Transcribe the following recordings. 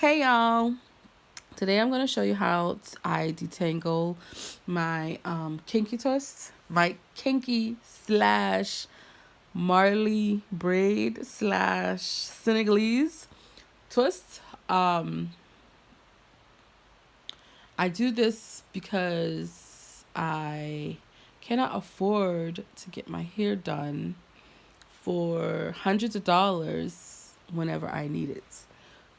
Hey y'all, today I'm going to show you how I detangle my kinky twist, my kinky slash Marley braid slash Senegalese twist. Um, I do this because I cannot afford to get my hair done for hundreds of dollars whenever I need it.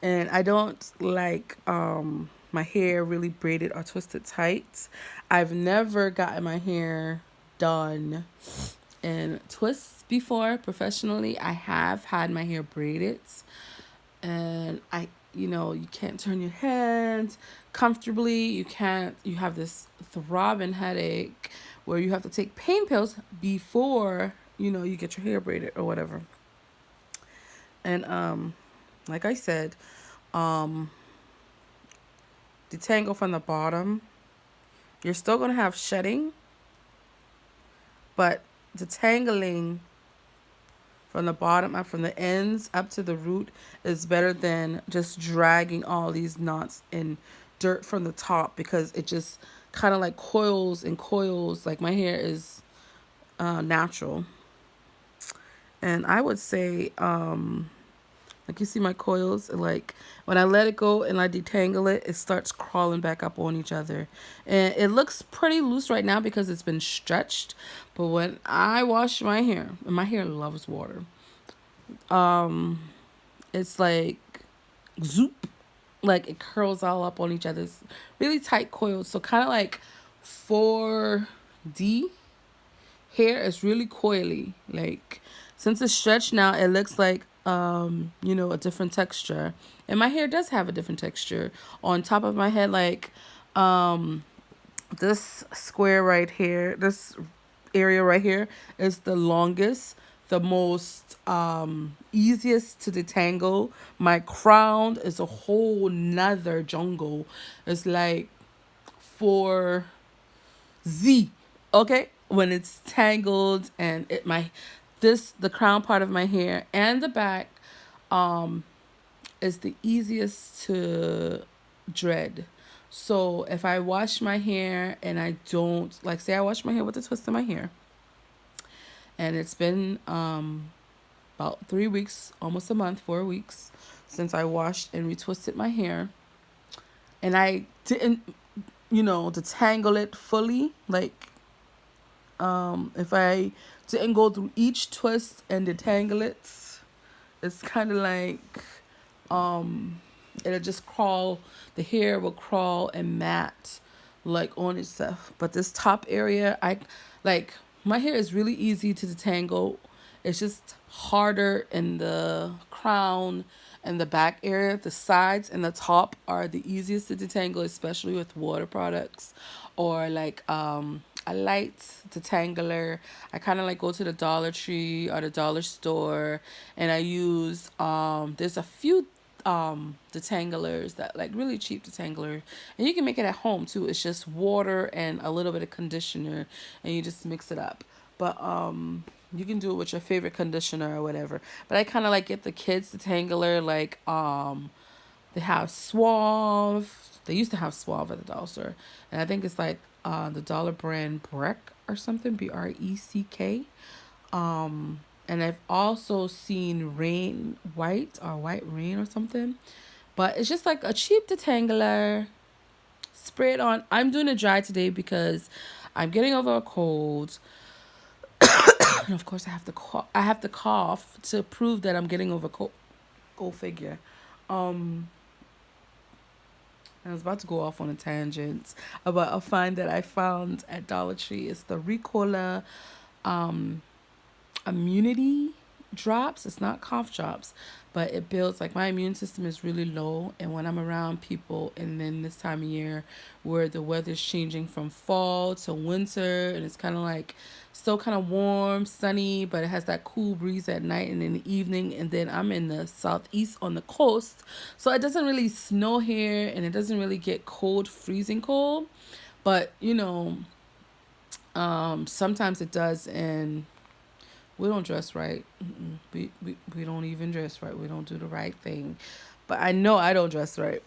And I don't like my hair really braided or twisted tight. I've never gotten my hair done in twists before professionally. I have had my hair braided, and you can't turn your head comfortably. You have this throbbing headache where you have to take pain pills before you get your hair braided or whatever. And like I said, um detangle from the bottom. You're still going to have shedding, but detangling from the bottom up from the ends up to the root is better than just dragging all these knots in dirt from the top, because it just kind of like coils and coils. Like my hair is natural. And I would say like you see my coils, like when I let it go and I detangle it, it starts crawling back up on each other. And it looks pretty loose right now because it's been stretched. But when I wash my hair, and my hair loves water, it's like zoop, like it curls all up on each other. It's really tight coils. So kind of like 4D hair is really coily. Like since it's stretched now, it looks like a different texture. And my hair does have a different texture on top of my head. Like this square right here, this area right here is the longest, the most easiest to detangle. My crown is a whole nother jungle. It's like for Z. Okay? When it's tangled, and the crown part of my hair and the back is the easiest to dread. So if I wash my hair and I don't, like, say I wash my hair with a twist in my hair, and it's been about 3 weeks, almost a month, 4 weeks since I washed and retwisted my hair, and I didn't detangle it fully. Like if I didn't go through each twist and detangle it, it's kind of like it'll just crawl. The hair will crawl and mat like on itself. But this top area, I like my hair is really easy to detangle. It's just harder in the crown and the back area. The sides and the top are the easiest to detangle, especially with water products or like a light detangler. I kind of like go to the Dollar Tree or the dollar store, and I use there's a few detanglers that like really cheap detangler, and you can make it at home too. It's just water and a little bit of conditioner, and you just mix it up. But you can do it with your favorite conditioner or whatever. But I kind of like get the kids detangler, like they have Suave. They used to have Suave at the dollar store, and I think it's like the dollar brand Breck or something, BRECK. And I've also seen Rain White or White Rain or something, but it's just like a cheap detangler. Spray it on. I'm doing it dry today because I'm getting over a cold, and of course I have to cough to prove that I'm getting over cold. Go figure. Um, I was about to go off on a tangent about a find that I found at Dollar Tree. It's the Ricola um, immunity drops. It's not cough drops, but it builds, like, my immune system is really low, and when I'm around people, and then this time of year where the weather's changing from fall to winter, and it's kind of like still kind of warm, sunny, but it has that cool breeze at night and in the evening. And then I'm in the southeast on the coast, so it doesn't really snow here, and it doesn't really get cold, freezing cold, but sometimes it does. And we don't dress right. We don't even dress right. We don't do the right thing. but I know I don't dress right.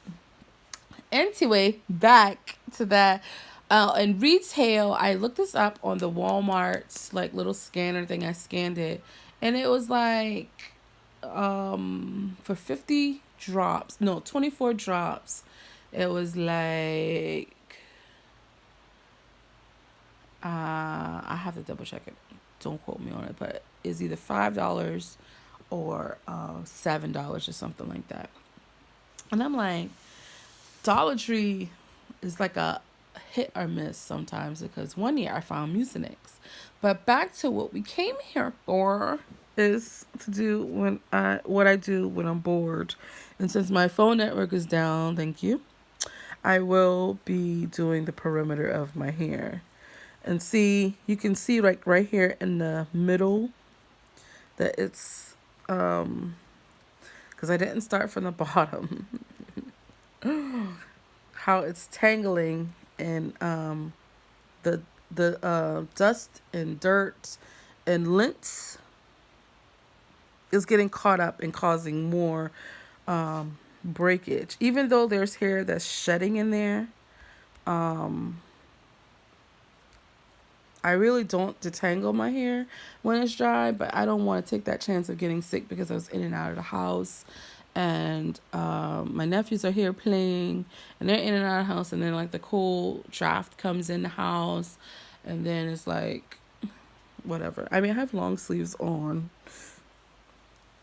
Anyway, back to that. In retail, I looked this up on the Walmart like little scanner thing. I scanned it, and it was like for 50 drops, no, 24 drops. It was like I have to double check it. Don't quote me on it, but it's either $5 or $7 or something like that. And I'm like, Dollar Tree is like a hit or miss sometimes because one year I found Mucinex. But back to what we came here for is to do what I do when I'm bored. And since my phone network is down, thank you, I will be doing the perimeter of my hair. And see, you can see like right here in the middle that it's because I didn't start from the bottom. How it's tangling and the dust and dirt and lint is getting caught up and causing more breakage. Even though there's hair that's shedding in there, I really don't detangle my hair when it's dry, but I don't want to take that chance of getting sick because I was in and out of the house. And my nephews are here playing, and they're in and out of the house, and then like the cold draft comes in the house, and then it's like whatever. I mean, I have long sleeves on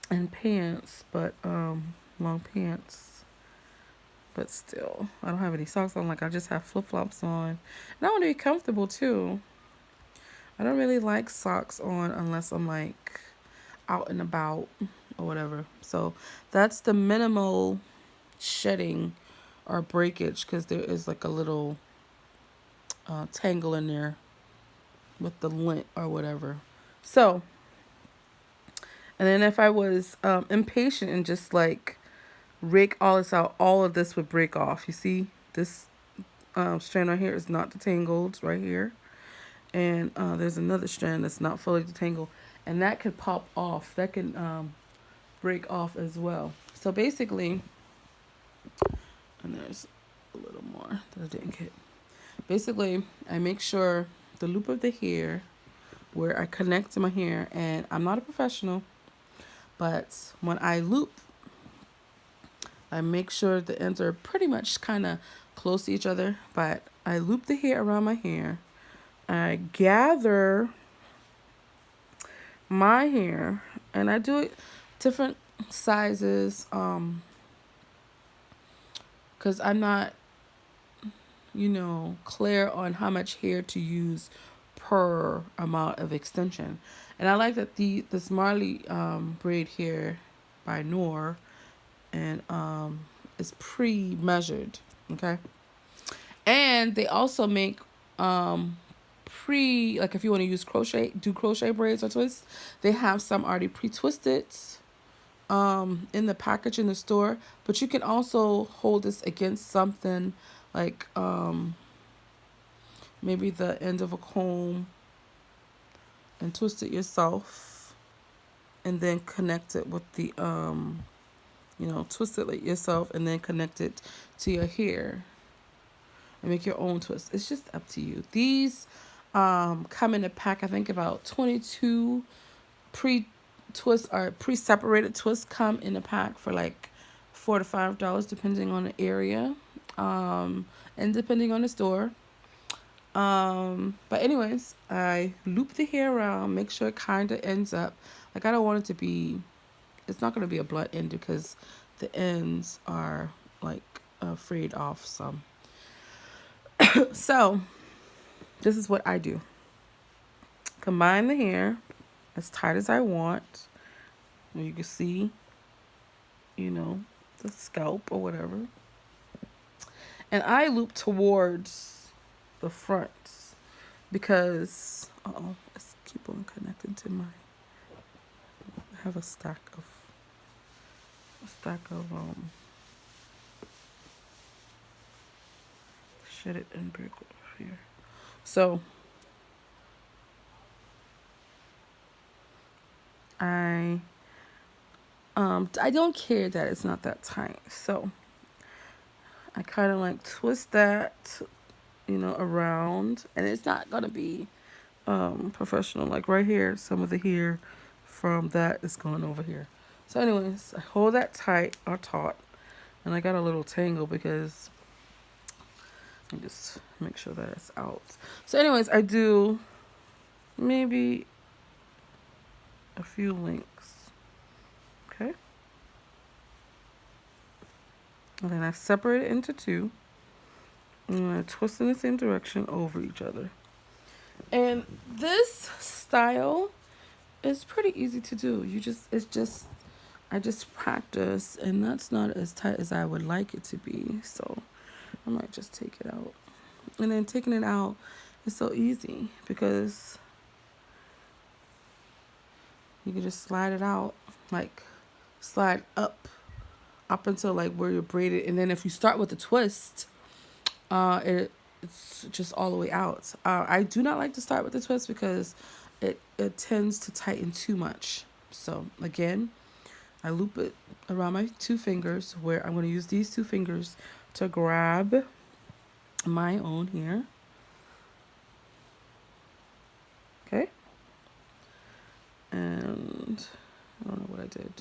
and pants, but long pants, but still, I don't have any socks on. Like I just have flip flops on, and I want to be comfortable too. I don't really like socks on unless I'm like out and about or whatever. So that's the minimal shedding or breakage because there is like a little tangle in there with the lint or whatever. So, and then if I was impatient and just like rake all this out, all of this would break off. You see, this strand right here is not detangled right here. And there's another strand that's not fully detangled. And that could pop off. That can break off as well. So basically, and there's a little more that I didn't get. Basically, I make sure the loop of the hair where I connect to my hair, and I'm not a professional, but when I loop, I make sure the ends are pretty much kind of close to each other, but I loop the hair around my hair. I gather my hair, and I do it different sizes, because I'm not, clear on how much hair to use per amount of extension. And I like that this Marley braid here by Noor and is pre-measured, okay? And they also make like if you want to use do crochet braids or twists, they have some already pre-twisted in the package in the store, but you can also hold this against something like maybe the end of a comb and twist it yourself and then connect it with the twist it like yourself and then connect it to your hair and make your own twist. It's just up to you. These come in a pack, I think about 22 pre-twists or pre-separated twists come in a pack for like $4 to $5 depending on the area and depending on the store. But anyways, I loop the hair around, make sure it kind of ends up like I don't want it to be. It's not going to be a blunt end because the ends are like frayed off some. So this is what I do. Combine the hair as tight as I want. You can see, the scalp or whatever. And I loop towards the front because, let's keep on connecting to I have a stack of shredded and brick here. So I I don't care that it's not that tight. So I kind of like twist that, you know, around, and it's not gonna be professional. Like right here, some of the hair from that is going over here. So anyways, I hold that tight or taut, and I got a little tangle because I just make sure that it's out. So anyways, I do maybe a few links. Okay. And then I separate it into two. And I twist in the same direction over each other. And this style is pretty easy to do. I just practice, and that's not as tight as I would like it to be. So I might just take it out. And then taking it out is so easy because you can just slide it out, like slide up until like where you're braided. And then if you start with a twist, it's just all the way out. I do not like to start with the twist because it tends to tighten too much. So again, I loop it around my two fingers, where I'm going to use these two fingers to grab my own here. Okay. And I don't know what I did.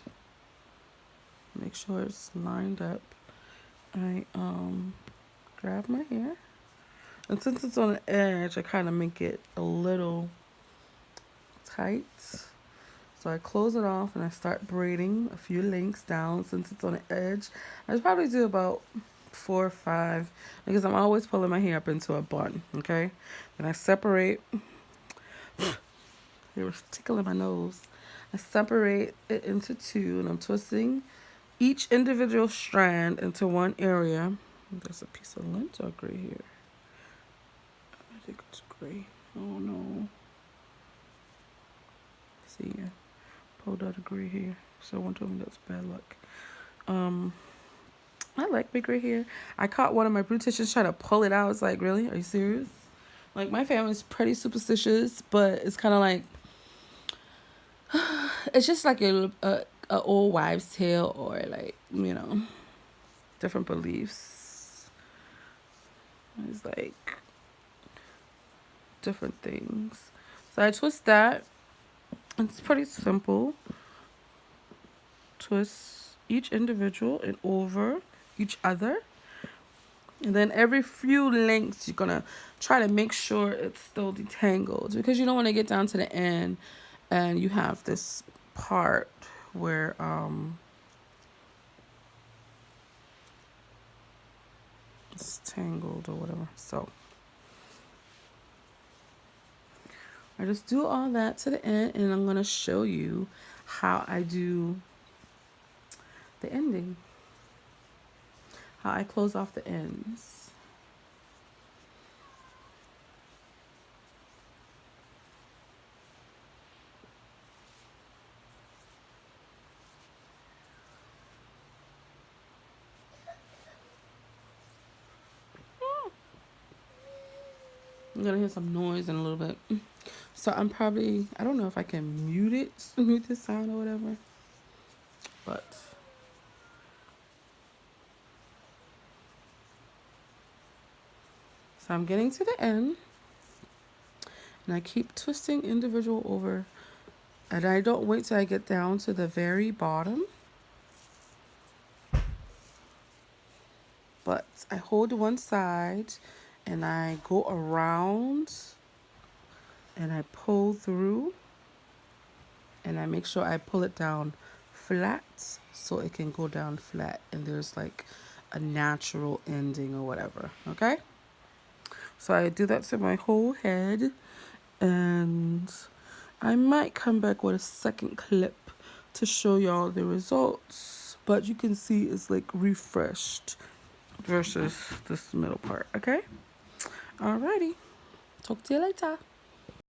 Make sure it's lined up. I grab my hair. And since it's on the edge, I kind of make it a little tight. So I close it off and I start braiding a few links down since it's on the edge. I probably do about 4 or 5 because I'm always pulling my hair up into a bun, okay? Then I separate. It was tickling my nose. I separate it into two, and I'm twisting each individual strand into one area. There's a piece of lint or gray here. I think it's gray. Oh no. See, I pulled out a gray hair. Someone told me that's bad luck. I like my gray hair. I caught one of my beauticians trying to pull it out. It's like, really? Are you serious? Like, my family's pretty superstitious, but it's kind of like, it's just like a old wives' tale, or like, you know, different beliefs. It's like different things. So I twist that. It's pretty simple. Twist each individual and over each other. And then every few links, you're going to try to make sure it's still detangled, because you don't want to get down to the end and you have this part where it's tangled or whatever. So I just do all that to the end, and I'm going to show you how I do the ending, how I close off the ends. I'm gonna hear some noise in a little bit. So I'm probably, I don't know if I can mute this sound or whatever. But so I'm getting to the end, and I keep twisting individual over, and I don't wait till I get down to the very bottom, but I hold one side and I go around and I pull through, and I make sure I pull it down flat so it can go down flat and there's like a natural ending or whatever. Okay, so I do that to my whole head, and I might come back with a second clip to show y'all the results, but you can see it's like refreshed versus this middle part. Okay, alrighty, talk to you later.